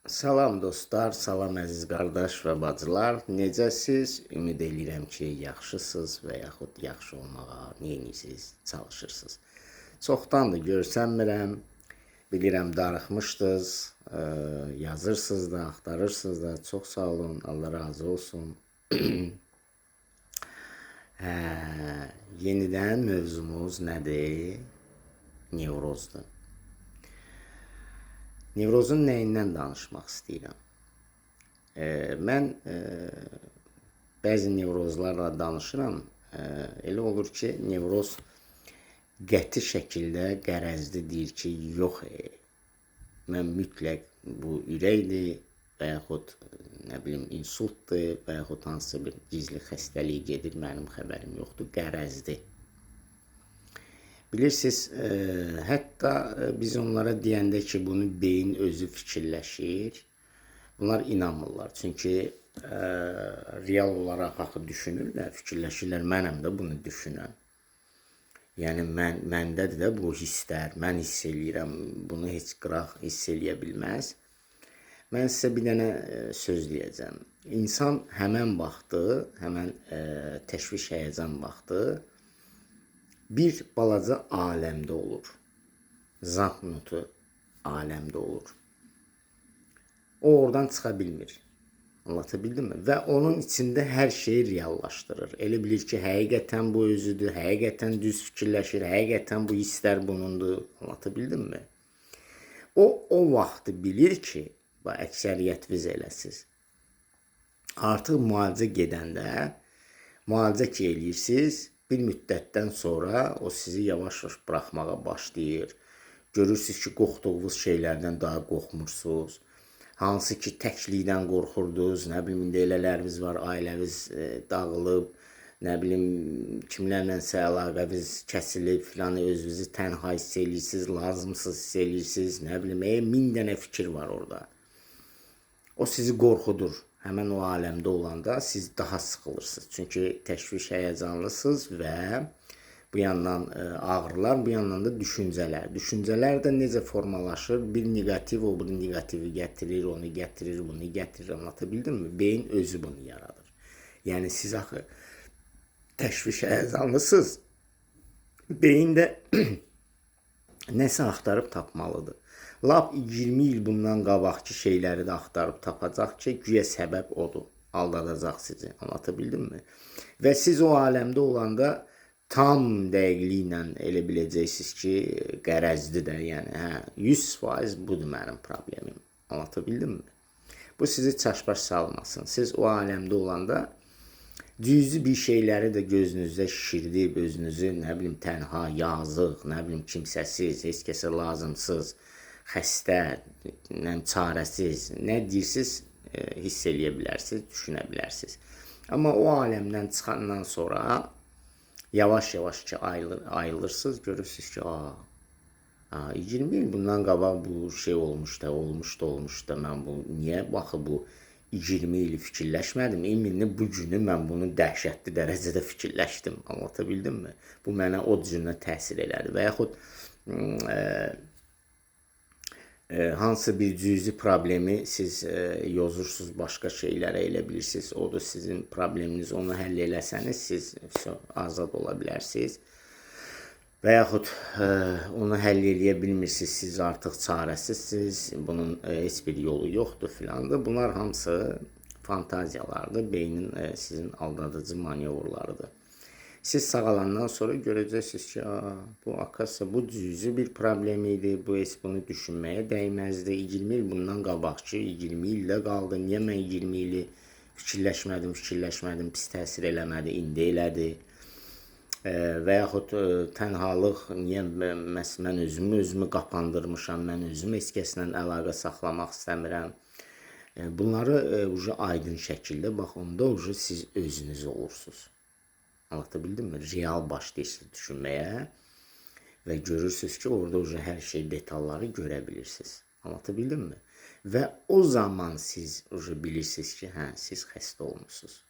Salam dostlar, salam əziz qardaş və bacılar. Necəsiz? Ümid edirəm ki, yaxşısınız və yaxud yaxşı olmağa neyinirsiniz, çalışırsınız. Çoxdandır görsənmirəm. Bilirəm darıxmışdınız, yazırsınız da, axtarırsınız da. Çox sağ olun, Allah razı olsun. Yenidən mövzumuz nədir? Nevrozdur. Nevrozun nəyindən danışmaq istəyirəm? Mən bəzi nevrozlarla danışıram. Elə olur ki, nevroz qəti şəkildə qərəzli deyir ki, yox, mən mütləq bu ürəkdir və yaxud nə bilim insultdur və yaxud hansısa bir gizli xəstəlik gedir, mənim xəbərim yoxdur, qərəzdir. Bilirsiniz, hətta biz onlara deyəndə ki, bunu beyin özü fikirləşir, bunlar inanmırlar. Çünki real olaraq axı düşünürlər, fikirləşirlər, mənəm də bunu düşünən. Yəni, məndədir də bu hisslər, mən hiss eləyirəm, bunu heç qıraq hiss eləyə bilməz. Mən sizə bir dənə söz deyəcəm. İnsan həmən vaxtı, həmən təşviş həyəcan vaxtı, bir balaca aləmdə olur. Zat notu aləmdə olur. O oradan çıxa bilmir. Anlatabildim mi? Və onun içində hər şeyi reallaşdırır. Elə bilir ki, həqiqətən bu özüdür, həqiqətən düz fikirləşir, həqiqətən bu hisslər bunundur. Anlatabildim mi? O vaxtı bilir ki, əksəriyyət biz eləsiz. Artıq müalicə gedəndə, müalicə ki eləyirsiniz, bir müddətdən sonra o sizi yavaş-yavaş buraxmağa başlayır. Görürsünüz ki, qorxduğunuz şeylərdən daha qorxmursunuz. Hansı ki, təklikdən qorxurdunuz, nə bilim, indi elələriniz var, ailəniz dağılıb, nə bilim, kimlərlənsə əlaqəniz kəsilib, filan özünüzü tənha hiss eləyirsiniz, lazımsız hiss eləyirsiniz, nə bilim, min dənə fikir var orada. O sizi qorxudur. Həmən o aləmdə olanda siz daha sıxılırsınız. Çünki təşviş həyəcanlısınız və bu yandan ağrılar, bu yandan da düşüncələr. Düşüncələr də necə formalaşır? Bir negativ, o bir negativi gətirir, onu gətirir, bunu gətirir. Anlatabildim mi? Beyin özü bunu yaradır. Yəni siz axı təşviş həyəcanlısınız. Beyin də nəsə axtarıb tapmalıdır. Lap 20 il bundan qabaqki şeyləri də axtarıb tapacaq ki, güya səbəb odur. Aldadacaq sizi. Anlatabildim mi? Və siz o aləmdə olanda tam dəqiqliklə elə biləcəksiniz ki, qərəzdir də. Yəni, 100% budur mənim problemim. Anlatabildim mi? Bu sizi çaşbaş salmasın. Siz o aləmdə olanda cüzi bir şeyləri də gözünüzdə şişirdib, özünüzü, nə bilim, tənha, yazıq, nə bilim, kimsəsiz, heç kəsə lazımsız, xəstə, çarəsiz, nə deyirsiniz, hiss eləyə bilərsiniz, düşünə bilərsiniz. Amma o aləmdən çıxandan sonra yavaş-yavaş ki ayılırsınız, görürsünüz ki, 20 il bundan qabaq bu şey olmuş da, mən bu, niyə baxı bu 20 ili fikirləşmədim, eminim bu günü mən bunu dəhşətli dərəcədə fikirləşdim, anlatabildim mi? Bu mənə o cürünə təsir elədi və yaxud hansı bir cüzi problemi siz yozursunuz, başqa şeylərə elə bilirsiniz, o da sizin probleminiz, onu həll eləsəniz, siz azad ola bilərsiniz. Və yaxud onu həll eləyə bilmirsiniz, siz artıq çarəsizsiniz, bunun heç bir yolu yoxdur filandır. Bunlar hamısı fantaziyalardır, beynin sizin aldadıcı manevurlarıdır. Siz sağalandan sonra görəcəksiniz ki, bu akasa bu cüzi bir problem idi, bu heç bunu düşünməyə dəyməzdi. 20 il bundan qabaqçı, 20 ildə qaldı. Niyə mən 20 ili fikirləşmədim, pis təsir eləmədi, indi elədi. Və yaxud tənhalıq, niyə mən özümü qapandırmışam, mən özümü heç kəslə əlaqə saxlamaq istəmirəm. Bunları aydın şəkildə, bax, onda siz özünüz olursunuz. Anlatabildim mi? Real başlayırsınız düşünməyə və görürsünüz ki, orada hər şey detalları görə bilirsiniz. Anlatabildim mi? Və o zaman siz bilirsiniz ki, siz xəstə olmuşsunuz.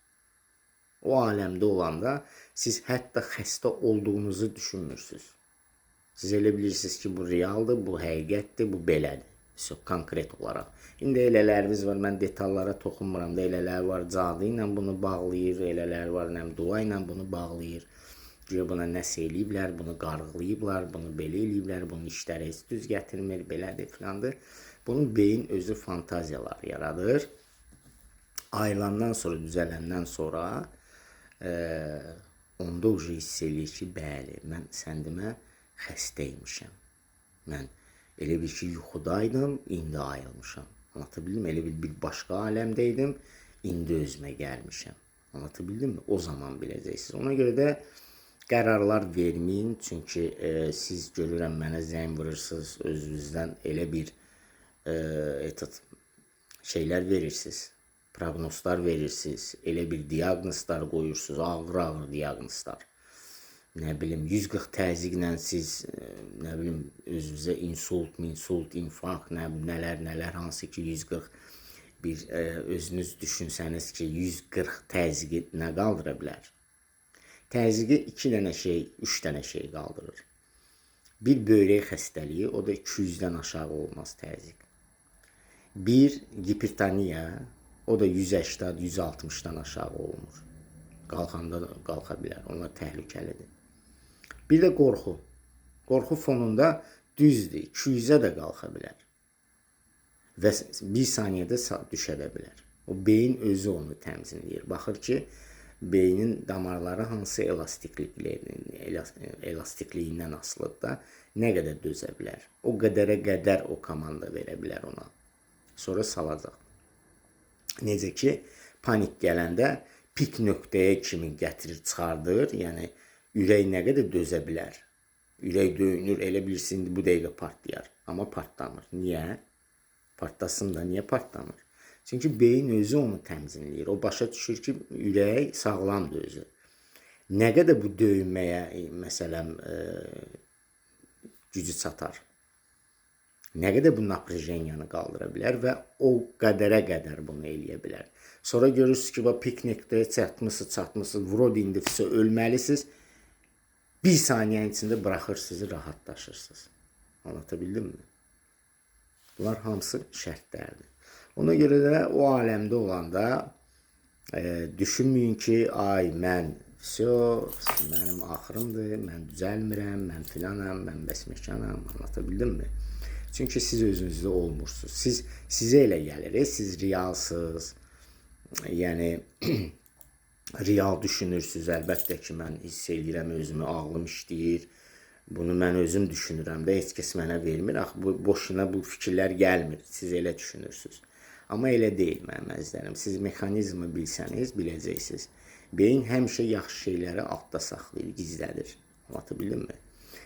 O aləmdə olanda siz hətta xəstə olduğunuzu düşünmürsünüz. Siz elə bilirsiniz ki, bu realdır, bu həqiqətdir, bu belədir. Konkret olaraq. İndi elələrimiz var, mən detallara toxunmuram da, elələr var, cadı ilə bunu bağlayır, elələr var, dua ilə bunu bağlayır. Güya buna nəsə eləyiblər, bunu qarğılayıblar, bunu belə eləyiblər, bunun işləri heç düz gətirmir, belədir, filandır. Bunun beyin özü fantaziyalar yaradır. Ayılandan sonra, düzələndən sonra onda ucu hiss eləyir ki, bəli, mən səndimə xəstəymişəm. Mən elə bir ki, yuxudaydım, indi ayılmışam. Anlatabildim? Elə bir başqa aləmdəydim, indi özümə gəlmişəm. Anlatabildim mi? O zaman biləcəksiniz. Ona görə də qərarlar verməyin. Çünki siz görürəm, mənə zəng vurursunuz, özünüzdən elə bir şeylər verirsiniz. Proqnozlar verirsiniz. Elə bir diaqnozlar qoyursunuz. Ağır-ağır diaqnozlar. Nə bilim, 140 təzyiqlə siz, nə bilim, özünüzə insult, infarkt, nələr, hansı ki 140 bir özünüz düşünsəniz ki, 140 təzyiqi nə qaldıra bilər? Təzyiqi 2 dənə şey, 3 dənə şey qaldırır. Bir böyrək xəstəliyi, o da 200-dən aşağı olmaz təzyiq. Bir hipertoniya, o da 180-160-dan aşağı olmur. Qalxanda da qalxa bilər, onlar təhlükəlidir. Bir də qorxu. Qorxu fonunda düzdür, 200-ə də qalxa bilər. Və 1 saniyədə düşə də bilər. O beyin özü onu təmzinləyir. Baxır ki, beynin damarları hansı elastikliyindən asılıdır da, nə qədər dözə bilər. O qədərə qədər o komanda verə bilər ona. Sonra salacaq. Necə ki, panik gələndə pik nöqtəyə kimi gətirir, çıxardır. Yəni, ürək nə qədər dözə bilər. Ürək döyünür, elə bilirsin, bu dəqiqə partlayar. Amma partlamır. Niyə? Partlasın da, niyə partlamır? Çünki beyin özü onu təmzinləyir. O başa düşür ki, ürək sağlamdır özü. Nə qədər bu döyünməyə, məsələn, gücü çatar? Nə qədər bu naprejeniyanı qaldıra bilər və o qədərə qədər bunu eləyə bilər. Sonra görürsünüz ki, pik nöqtəyə çatmışsınız, vrod indifsə ölməlisiniz. 1 saniyənin içində buraxır sizi, rahatlaşırsınız. Anlatabildim mi? Bunlar hamısı şərtlərdir. Ona görə də o aləmdə olanda düşünməyin ki, ay mən mənim axırımdır, mən düzəlmirəm, mən filanam, mən bəsməkanam. Anlatabildim mi? Çünki siz özünüzdə olmursunuz. Sizə elə gəlir, siz realsınız. Yəni, real düşünürsünüz. Əlbəttə ki, mən hiss edirəm özümü, ağlım işləyir. Bunu mən özüm düşünürəm də, heç kəs mənə vermir. Boşuna bu fikirlər gəlmir. Siz elə düşünürsünüz. Amma elə deyil mənim əzizlərim. Siz mexanizmi bilsəniz, biləcəksiniz. Beyin həmişə yaxşı şeyləri altda saxlayır, gizlədir. Anlatabildim mi?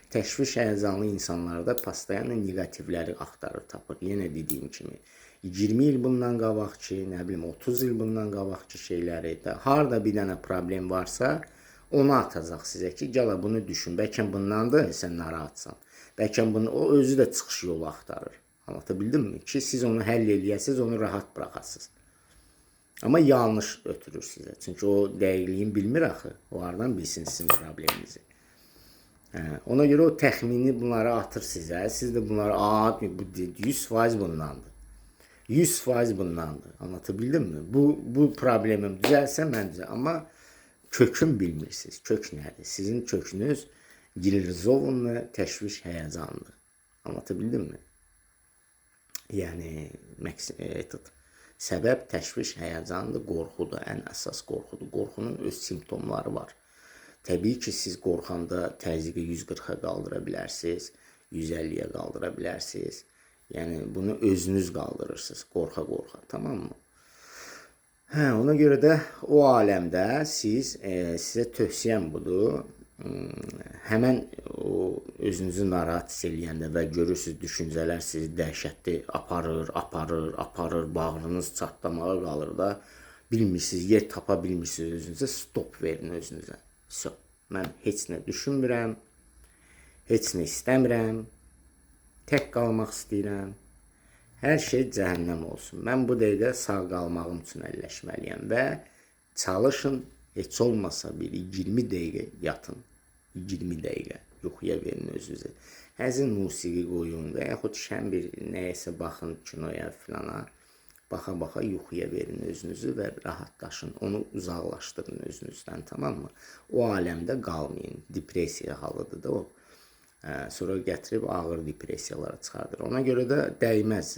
Təşviş həyəcanlı insanlarda pastayanla negativləri axtarır, tapır. Yenə dediyim kimi, 20 il bundan qabaqçı, nə bilim 30 il bundan qabaqçı şeyləri, harada bir dənə problem varsa, onu atacaq sizə ki, gələ bunu düşün. Bəlkə bundandır, sən narahatsan. Bəlkə o özü də çıxış yolu axtarır. Anlatabildim mi? Ki, siz onu həll eləyəsiniz, onu rahat bıraxasınız. Amma yanlış ötürür sizə. Çünki o dəqiqliyin bilmir axı. O haradan bilsin sizin probleminizi. Ona görə o təxmini bunları atır sizə. Siz də bunları, bu 100% bundandır. 100% bundandır. Anlatabildim mi? Bu problemim düzəlsə mən düzəl. Amma kökün bilmirsiniz. Kök nədir? Sizin kökünüz gilrizovunlu təşviş həyəcandır. Anlatabildim mi? Yəni, səbəb təşviş həyəcandır, qorxudur. Ən əsas qorxudur. Qorxunun öz simptomları var. Təbii ki, siz qorxanda təzyiqi 140-a qaldıra bilərsiniz, 150-yə qaldıra bilərsiniz. Yəni, bunu özünüz qaldırırsınız, qorxa-qorxa, tamam mı? Ona görə də o aləmdə sizə tövsiyəm budur. Həmən özünüzü narahat hiss eləyəndə və görürsünüz, düşüncələr sizi dəhşətli aparır, bağrınız çatlamağa qalır da, bilmirsiniz, yer tapa bilmirsiniz özünüzə, stop verin özünüzə. Mən heç nə düşünmürəm, heç nə istəmirəm, tək qalmaq istəyirəm, hər şey cəhənnəm olsun. Mən bu dəqiqə sağ qalmağım üçün əlləşməliyəm və çalışın, heç olmasa bir 20 dəqiqə yatın, 20 dəqiqə yuxuya verin özünüzə. həzin musiqi qoyun və yaxud şən bir nəyəsə baxın kinoya filana. Baxa-baxa yuxuya verin özünüzü və rahatlaşın. Onu uzaqlaşdırın özünüzdən, tamam mı? O aləmdə qalmayın. Depressiya halıdır da o. Sonra gətirib ağır depressiyalara çıxardır. Ona görə də dəyməz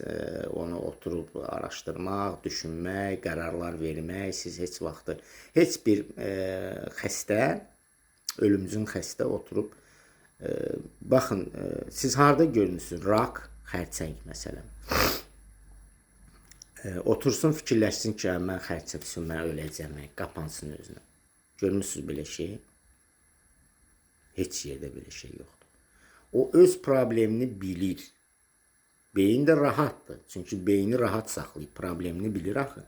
onu oturub araşdırmaq, düşünmək, qərarlar vermək. Siz heç vaxtı, heç bir xəstə, ölümcül xəstə oturub, baxın, siz harada görmüsünüz? Rak, xərçəng məsələn. Otursun, fikirləşsin ki, mən xərçəngsin, mən öləcəm, qapansın özünə. Görmüsünüz belə şey? Heç yerdə belə şey yoxdur. O öz problemini bilir. Beyin də rahatdır. Çünki beyni rahat saxlayıb, problemini bilir axı.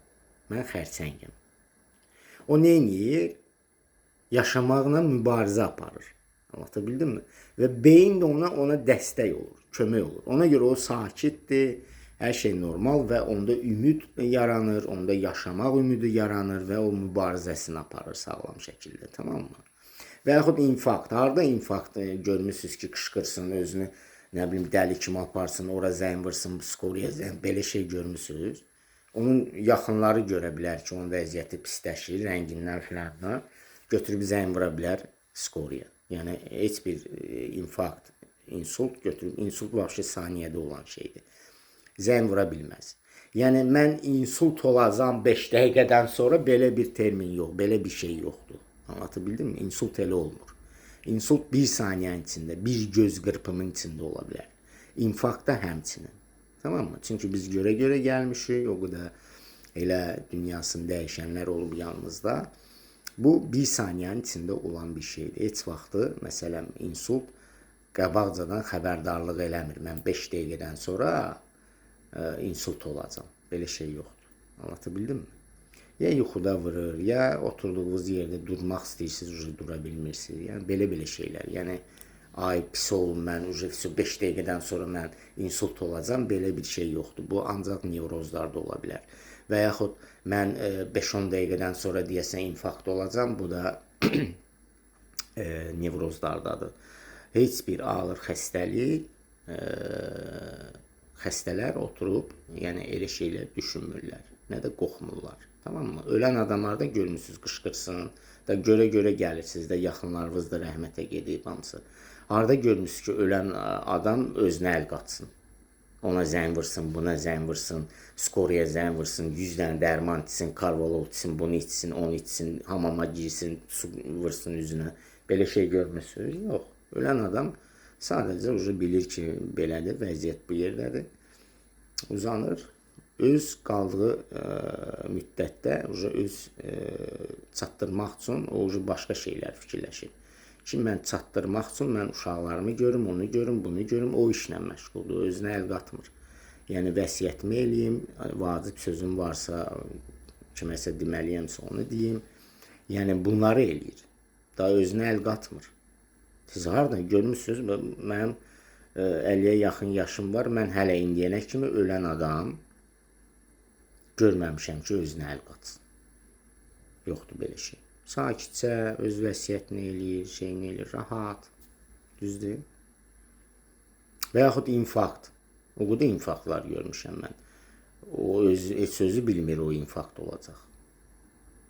Mən xərçəngəm. O nə edir? Yaşamaqla mübarizə aparır. Anlatabildim mi? Və beyin də ona dəstək olur, kömək olur. Ona görə o sakitdir. Hər şey normal və onda ümid yaranır, onda yaşamaq ümidi yaranır və o mübarizəsini aparır sağlam şəkildə, tamam mı? Və yaxud infarkt, harada infarkt görmüsünüz ki, qışqırsın, özünü, nə bilim, dəli kimi aparsın, ora zəng vırsın, skoriya zəng, belə şey görmüsünüz. Onun yaxınları görə bilər ki, onun vəziyyəti pisləşir, rəngindən filanla, götürüb zəng vura bilər skoriya. Yəni, heç bir infarkt, insult götürüb, insult vəbşi saniyədə olan şeydir. Zəng vura bilməz. Yəni, mən insult olacam 5 dəqiqədən sonra belə bir termin yox, belə bir şey yoxdur. Anlatabildim mi? İnsult elə olmur. İnsult 1 saniyənin içində, bir göz qırpımın içində ola bilər. İnfarkt da həmçinin. Tamam mı? Çünki biz görə-görə gəlmişik, o qədər elə dünyasını dəyişənlər olub yanımızda. Bu 1 saniyənin içində olan bir şeydir. Heç vaxtı, məsələn, insult qabaqcadan xəbərdarlıq eləmir. Mən 5 dəqiqədən sonra insult olacam. Belə şey yoxdur. Anlatabildim mi? Ya yuxuda vurur, ya oturduğunuz yerdə durmaq istəyirsiniz, dura bilmirsiniz. Yəni, belə şeylər. Yəni, ay, pis olun, mən 5 dəqiqədən sonra mən insult olacam, belə bir şey yoxdur. Bu, ancaq nevrozlarda ola bilər. Və yaxud, mən 5-10 dəqiqədən sonra deyəsən infarkt olacam, bu da nevrozlardadır. Heç bir ağır xəstəlik, xəstələr oturub, yəni elə şeylər düşünmürlər, nə də qorxmurlar. Tamam mı? Ölən adamlarda görmüsünüz, qışqırsın, da görə-görə gəlirsiniz də, yaxınlarınız da rəhmətə gedib hamısı. Harada görmüsünüz ki, ölən adam özünə əl qatsın. Ona zəng vırsın, buna zəng vırsın, skoriya zəng vırsın, 100 dənə dərman içsin, karvalol içsin, bunu içsin, onu içsin, hamama girsin, su vırsın üzünə. Belə şey görmüsünüz? Yox. Ölən adam sadəcə bilir ki, belədir, vəziyyət bu yerdədir. Uzanır, öz qaldığı müddətdə öz çatdırmaq üçün o başqa şeylər fikirləşir. Ki, mən çatdırmaq üçün mən uşaqlarımı görüm, onu görüm, bunu görüm, o işlə məşğuldur, özünə əl qatmır. Yəni, vəsiyyətimi eləyim, vacib sözüm varsa, kiməsə deməliyəmsə onu deyim. Yəni, bunları eləyir. Daha özünə əl qatmır. Siz haradan görmüsünüz, mənim 50-yə yaxın yaşım var, mən hələ indiyənə kimi ölən adam görməmişəm ki, özünə əl qatsın. Yoxdur belə şey. Sakitcə, öz vəsiyyətini eləyir, şeyini eləyir, rahat, düzdür. Və yaxud infarkt. O qədər infarktlar görmüşəm mən. O heç özü bilmir o infarkt olacaq.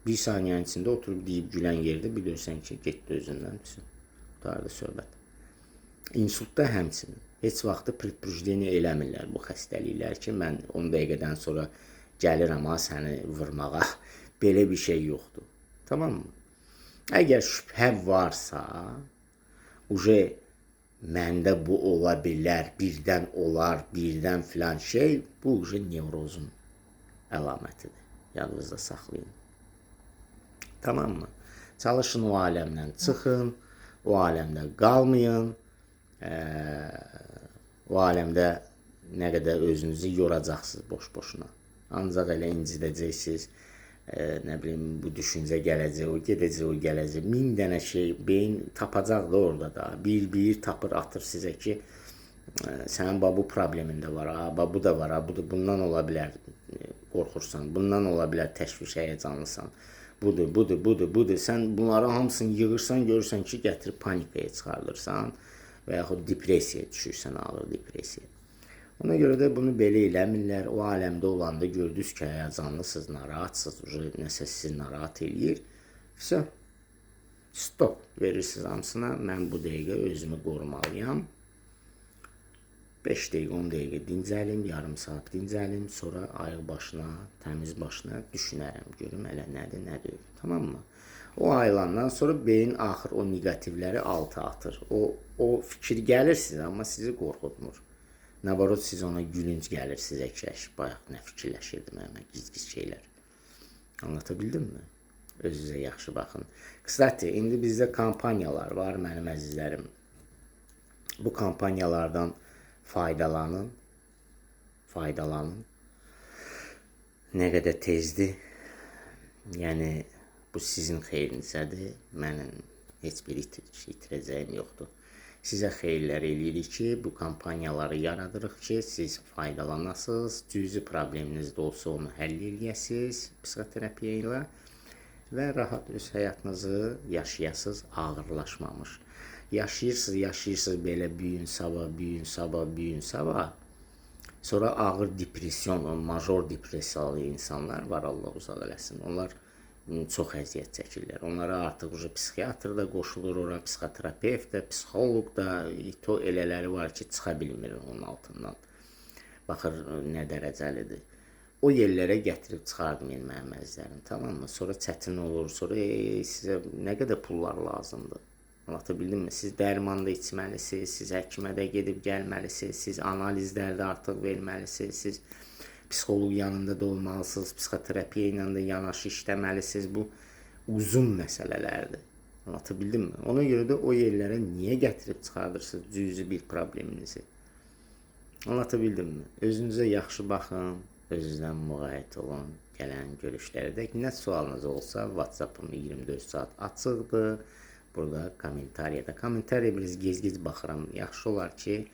1 saniyənin içində oturub deyib gülən yerdə bilirsən ki, getdi özündən. Qutardı söhbət. İnsultda həmçinin. Heç vaxtı predbujdeniya eləmirlər bu xəstəliklər ki, mən 10 dəqiqədən sonra gəlirəm səni vurmağa. Belə bir şey yoxdur. Tamam mı? Əgər şübhə varsa, məndə bu ola bilər, birdən olar, birdən filan şey, bu nevrozun əlamətidir. Yadınızda saxlayın. Tamam mı? Çalışın o aləmdən çıxın, o aləmdə qalmayın, o aləmdə nə qədər özünüzü yoracaqsınız boş-boşuna. Ancaq elə incidəcəksiniz, nə bilim, bu düşüncə gələcək, o gedəcək, o gələcək. 1000 dənə şey, beyin tapacaq da orada da. Bir tapır, atır sizə ki, sənin bu problemin də var, bu da var, bundan ola bilər qorxursan, bundan ola bilər təşviş həyəcanlısan. Budur. Sən bunları hamısını yığırsan, görürsən ki, gətirib panikaya çıxardırsan. və yaxud depressiyaya düşürsən, ağır depressiya. Ona görə də bunu belə eləmirlər. O aləmdə olanda gördünüz ki, həyəcanlısınız, narahatsınız, nəsə sizi narahat eləyir. Vəsə, stop verirsiniz hamısına. Mən bu dəqiqə özümü qorumalıyam. 5 dəqiqə, 10 dəqiqə dincəlim, yarım saat dincəlim, sonra ayıq başına, təmiz başına düşünərəm, görüm hələ nədir, nədir, tamam mı? O ayılandan sonra beyin axır o negativləri altı atır. O fikir gəlir sizə, amma sizi qorxutmur. Nabarot siz ona gülünc gəlir sizə ki, bayaq nə fikirləşirdim, mən giz-giz şeylər. Anlatabildim mi? Özünüzə yaxşı baxın. Qısatı, indi bizdə kampanyalar var, mənim əzizlərim. Bu kampanyalardan faydalanın. Nə qədər tezdir. Yəni, bu sizin xeyrinizədir. Mənim heç bir itirəcəyim yoxdur. Sizə xeyirlər eləyirik ki, bu kampanyaları yaradırıq ki, siz faydalanasınız, cüzi probleminiz də olsa onu həll eləyəsiniz psixoterapiya ilə və rahat öz həyatınızı yaşayasınız, ağırlaşmamış. Yaşayırsınız belə büyün sabah. Sonra ağır depression, major depressiyalı insanlar var, Allah uzaq eləsin. Onlar çox əziyyət çəkirlər. Onlara artıq psixiatr da qoşulur, ora psixoterapevt də, psixoloq da, elələri var ki, çıxa bilmir onun altından. Baxır, nə dərəcəlidir. O yerlərə gətirib çıxartmayın mənim əzizlərim, tamam mı? Sonra çətin olur, sonra sizə nə qədər pullar lazımdır? Anlatabildim mi? Siz dərmanda içməlisiniz, siz həkimə də gedib gəlməlisiniz, siz analizlərdə artıq verməlisiniz, siz psixoloq yanında da olmalısınız, psixoterapiya ilə də yanaşı işləməlisiniz. Bu uzun məsələlərdir. Anlatabildim mi? Ona görə də o yerlərə niyə gətirib çıxardırsınız cüzi bir probleminizi? Anlatabildim mi? Özünüzə yaxşı baxın, özünüzdən müğayət olun. Gələn görüşlərdə nə sualınız olsa, WhatsApp-ım 24 saat açıqdır. Burada kommentariyada biraz gez-gez baxıram. Yaxşı olar ki,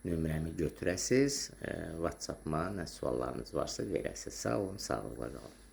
nömrəmi götürəsiz, WhatsApp-ma nə suallarınız varsa verəsiz. Sağ olun, sağlıqla qalın.